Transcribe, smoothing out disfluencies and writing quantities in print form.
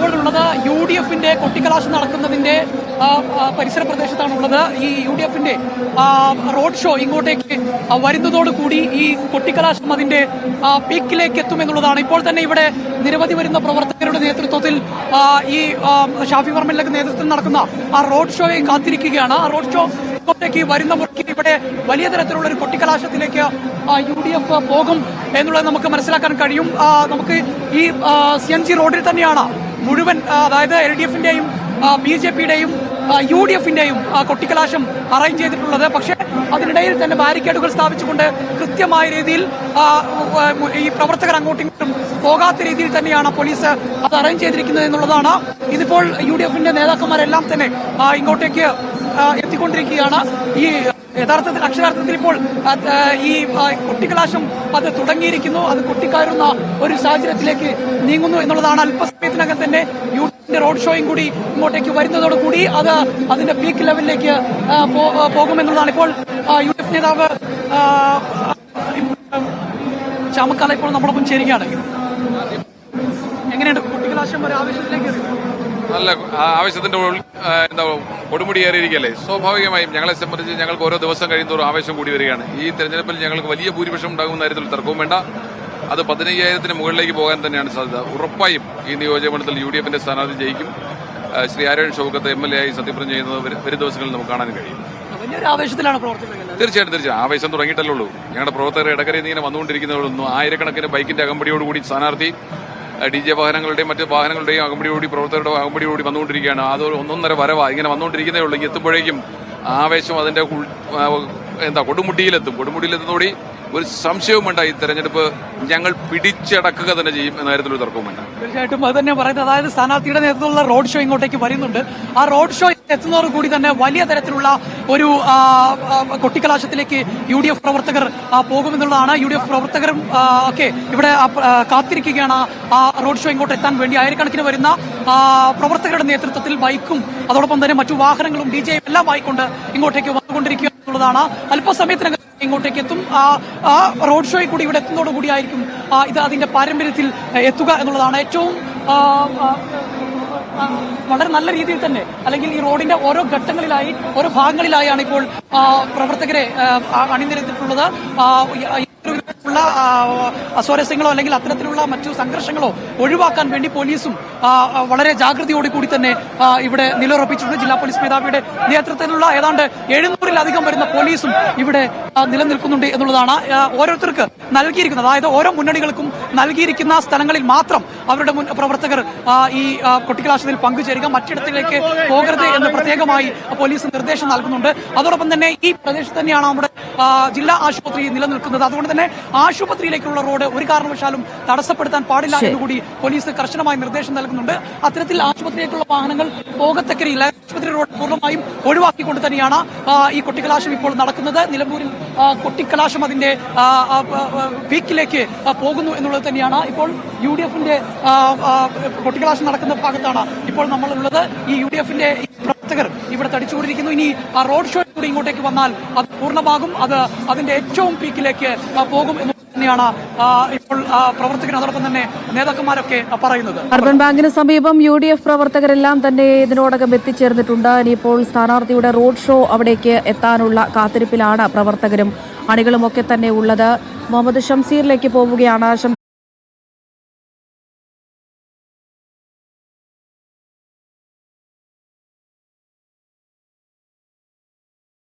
ഇപ്പോൾ ഉള്ളത് UDF-ന്റെ കൊട്ടിക്കലാശം നടക്കുന്നതിന്റെ പരിസര പ്രദേശത്താണുള്ളത്. ഈ UDF-ന്റെ റോഡ് ഷോ ഇങ്ങോട്ടേക്ക് വരുന്നതോടുകൂടി ഈ കൊട്ടിക്കലാശം അതിന്റെ പീക്കിലേക്ക് എത്തുമെന്നുള്ളതാണ്. ഇപ്പോൾ തന്നെ ഇവിടെ നിരവധി വരുന്ന പ്രവർത്തകരുടെ നേതൃത്വത്തിൽ ഈ ഷാഫി പറമ്പലിന്റെ നേതൃത്വത്തിൽ നടക്കുന്ന ആ റോഡ് ഷോയെ കാത്തിരിക്കുകയാണ്. ആ റോഡ് ഷോ ഇങ്ങോട്ടേക്ക് വരുന്ന മുറയ്ക്ക് ഇവിടെ വലിയ തരത്തിലുള്ള ഒരു കൊട്ടിക്കലാശത്തിലേക്ക് UDF പോകും എന്നുള്ളത് നമുക്ക് മനസ്സിലാക്കാൻ കഴിയും. നമുക്ക് ഈ CNG റോഡിൽ തന്നെയാണ് മുഴുവൻ, അതായത് LDF-ന്റെയും BJP-യുടെയും UDF-ന്റെയും കൊട്ടിക്കലാശം അറേഞ്ച് ചെയ്തിട്ടുള്ളത്. പക്ഷേ അതിനിടയിൽ തന്നെ ബാരിക്കേഡുകൾ സ്ഥാപിച്ചുകൊണ്ട് കൃത്യമായ രീതിയിൽ ഈ പ്രവർത്തകർ അങ്ങോട്ടും ഇങ്ങോട്ടും പോകാത്ത രീതിയിൽ തന്നെയാണ് പോലീസ് അത് അറേഞ്ച് ചെയ്തിരിക്കുന്നത് എന്നുള്ളതാണ്. ഇതിപ്പോൾ UDF-ന്റെ നേതാക്കന്മാരെല്ലാം തന്നെ ഇങ്ങോട്ടേക്ക് എത്തിക്കൊണ്ടിരിക്കുകയാണ്. ഈ യഥാർത്ഥത്തിൽ അക്ഷരാർത്ഥത്തിൽ ഇപ്പോൾ ഈ കൊട്ടിക്കലാശം അത് തുടങ്ങിയിരിക്കുന്നു. അത് കൊട്ടിക്കയറുന്ന ഒരു സാഹചര്യത്തിലേക്ക് നീങ്ങുന്നു എന്നുള്ളതാണ്. അല്പസമയത്തിനകം തന്നെ UDF-ന്റെ റോഡ് ഷോയും കൂടി ഇങ്ങോട്ടേക്ക് വരുന്നതോടുകൂടി അത് അതിന്റെ പീക്ക് ലെവലിലേക്ക് പോകുമെന്നുള്ളതാണ്. ഇപ്പോൾ UDF നേതാവ് ചാമക്കാല ഇപ്പോൾ നമ്മളൊപ്പം ചേരുകയാണ്. എങ്ങനെയുണ്ട് കൊട്ടിക്കലാശം ഒരു ആവേശത്തിലേക്ക്? നല്ല ആവേശത്തിന്റെ കൊടുമുടിയേറിയിരിക്കല്ലേ. സ്വാഭാവികമായും ഞങ്ങളെ സംബന്ധിച്ച് ഞങ്ങൾക്ക് ഓരോ ദിവസം കഴിയുന്നതോറും ആവേശം കൂടി വരികയാണ്. ഈ തെരഞ്ഞെടുപ്പിൽ ഞങ്ങൾക്ക് വലിയ ഭൂരിപക്ഷം ഉണ്ടാകുന്ന കാര്യത്തിൽ തർക്കവും വേണ്ട. അത് 15,000-ന് മുകളിലേക്ക് പോകാൻ തന്നെയാണ് സാധ്യത. ഉറപ്പായും ഈ നിയോജകമണ്ഡലത്തിൽ UDF-ന്റെ സ്ഥാനാർത്ഥി ജയിക്കും. ശ്രീ ആരോൺ ഷൗക്കത്ത് MLA ആയി സത്യപ്രതിജ്ഞ ചെയ്യുന്നത് വരും ദിവസങ്ങളിൽ നമുക്ക് കാണാൻ കഴിയും. തീർച്ചയായിട്ടും ആവേശം തുടങ്ങിയിട്ടല്ലേ ഉള്ളൂ. ഞങ്ങളുടെ പ്രവർത്തകർ ഇടക്കരയിൽ ഇങ്ങനെ വന്നുകൊണ്ടിരിക്കുന്നവരൊന്നും ആയിരക്കണക്കിന് ബൈക്കിന്റെ അകമ്പടിയോടുകൂടി സ്ഥാനാർത്ഥി DJ വാഹനങ്ങളുടെയും മറ്റ് വാഹനങ്ങളുടെയും അകമ്പടിയോടി പ്രവർത്തകരുടെ അകമ്പടിയോടി വന്നുകൊണ്ടിരിക്കുകയാണ്. അത് 1.5 വരവാ ഇങ്ങനെ വന്നുകൊണ്ടിരിക്കുന്നേ ഉള്ളൂ. എത്തുമ്പോഴേക്കും ആവേശം അതിന്റെ കൊടുമുടിയിലെത്തുന്നതോടി ഒരു സംശയവും വേണ്ട. ഈ തെരഞ്ഞെടുപ്പ് ഞങ്ങൾ പിടിച്ചടക്കുക തന്നെ ചെയ്യും എന്ന കാര്യത്തിൽ ഒരു തർക്കവും വേണ്ട. തീർച്ചയായിട്ടും അത് തന്നെ പറയുന്നത്. അതായത് സ്ഥാനാർത്ഥിയുടെ നേതൃത്വത്തിലുള്ള റോഡ് ഷോ ഇങ്ങോട്ടേക്ക് വരുന്നുണ്ട്. ആ റോഡ് ഷോ എത്തുന്നതോടുകൂടി തന്നെ വലിയ തരത്തിലുള്ള ഒരു കൊട്ടിക്കലാശത്തിലേക്ക് UDF പ്രവർത്തകർ പോകുമെന്നുള്ളതാണ്. UDF പ്രവർത്തകരും ഒക്കെ ഇവിടെ കാത്തിരിക്കുകയാണ് ആ റോഡ് ഷോ ഇങ്ങോട്ട് എത്താൻ വേണ്ടി. ആയിരക്കണക്കിന് വരുന്ന പ്രവർത്തകരുടെ നേതൃത്വത്തിൽ ബൈക്കും അതോടൊപ്പം തന്നെ മറ്റു വാഹനങ്ങളും DJയും എല്ലാം ആയിക്കൊണ്ട് ഇങ്ങോട്ടേക്ക് വന്നുകൊണ്ടിരിക്കുക എന്നുള്ളതാണ്. അല്പസമയത്തിനകം ഇങ്ങോട്ടേക്ക് എത്തും. ആ റോഡ് ഷോയിൽ കൂടി ഇവിടെ എത്തുന്നതോടുകൂടിയായിരിക്കും ഇത് അതിന്റെ പാരമ്പര്യത്തിൽ എത്തുക എന്നുള്ളതാണ്. ഏറ്റവും വളരെ നല്ല രീതിയിൽ തന്നെ, അല്ലെങ്കിൽ ഈ റോഡിന്റെ ഓരോ ഘട്ടങ്ങളിലായി ഓരോ ഭാഗങ്ങളിലായാണ് ഇപ്പോൾ പ്രവർത്തകരെ അണിനിരത്തിയിട്ടുള്ളത്. ഉള്ള അസ്വാരസ്യങ്ങളോ അല്ലെങ്കിൽ അത്തരത്തിലുള്ള മറ്റു സംഘർഷങ്ങളോ ഒഴിവാക്കാൻ വേണ്ടി പോലീസും വളരെ ജാഗ്രതയോടുകൂടി തന്നെ ഇവിടെ നിലയുറപ്പിച്ചിട്ടുണ്ട്. ജില്ലാ പോലീസ് മേധാവിയുടെ നേതൃത്വത്തിലുള്ള ഏതാണ്ട് 700-ലധികം വരുന്ന പോലീസും ഇവിടെ നിലനിൽക്കുന്നുണ്ട് എന്നുള്ളതാണ്. ഓരോരുത്തർക്ക് നൽകിയിരിക്കുന്നത്, അതായത് ഓരോ മുന്നണികൾക്കും നൽകിയിരിക്കുന്ന സ്ഥലങ്ങളിൽ മാത്രം അവരുടെ പ്രവർത്തകർ ഈ കൊട്ടിക്കലാശത്തിൽ പങ്കുചേരുക, മറ്റിടത്തിലേക്ക് പോകരുത് എന്ന് പ്രത്യേകമായി പോലീസ് നിർദ്ദേശം നൽകുന്നുണ്ട്. അതോടൊപ്പം തന്നെ ഈ പ്രദേശത്ത് തന്നെയാണ് നമ്മുടെ ജില്ലാ ആശുപത്രി നിലനിൽക്കുന്നത്. അതുകൊണ്ട് തന്നെ ആശുപത്രിയിലേക്കുള്ള റോഡ് ഒരു കാരണവശാലും തടസ്സപ്പെടുത്താൻ പാടില്ല എന്നുകൂടി പോലീസ് കർശനമായ നിർദ്ദേശം നൽകുന്നുണ്ട്. അത്തരത്തിൽ ആശുപത്രിയിലേക്കുള്ള വാഹനങ്ങൾ പോകത്തക്ക രീതിയിൽ ആശുപത്രി റോഡ് പൂർണ്ണമായും ഒഴിവാക്കിക്കൊണ്ട് തന്നെയാണ് ഈ കൊട്ടിക്കലാശം ഇപ്പോൾ നടക്കുന്നത്. നിലമ്പൂരിൽ കൊട്ടിക്കലാശം അതിന്റെ പീക്കിലേക്ക് പോകുന്നു എന്നുള്ളത് തന്നെയാണ്. ഇപ്പോൾ UDF-ന്റെ കൊട്ടിക്കലാശം നടക്കുന്ന ഭാഗത്താണ് ഇപ്പോൾ നമ്മളുള്ളത്. ഈ UDF-ന്റെ പ്രവർത്തകർ ഇവിടെ തടിച്ചുകൊണ്ടിരിക്കുന്നു. ഇനി ആ റോഡ് ഷോ കൂടി ഇങ്ങോട്ടേക്ക് വന്നാൽ അത് പൂർണ്ണമാകും, അത് അതിന്റെ ഏറ്റവും പീക്കിലേക്ക് പോകും എന്ന് തന്നെയാണ് ഇപ്പോൾ പ്രവർത്തകർ അതോടൊപ്പം തന്നെ നേതാക്കന്മാരൊക്കെ പറയുന്നത്. അർബൻ ബാങ്കിന് സമീപം UDF പ്രവർത്തകരെല്ലാം തന്നെ ഇതിനോടകം എത്തിച്ചേർന്നിട്ടുണ്ട്. ഇനിയിപ്പോൾ സ്ഥാനാർത്ഥിയുടെ റോഡ് ഷോ അവിടേക്ക് എത്താനുള്ള കാത്തിരിപ്പിലാണ് പ്രവർത്തകരും അണികളുമൊക്കെ തന്നെ ഉള്ളത്. മുഹമ്മദ് ഷംസീറിലേക്ക് പോവുകയാണ്.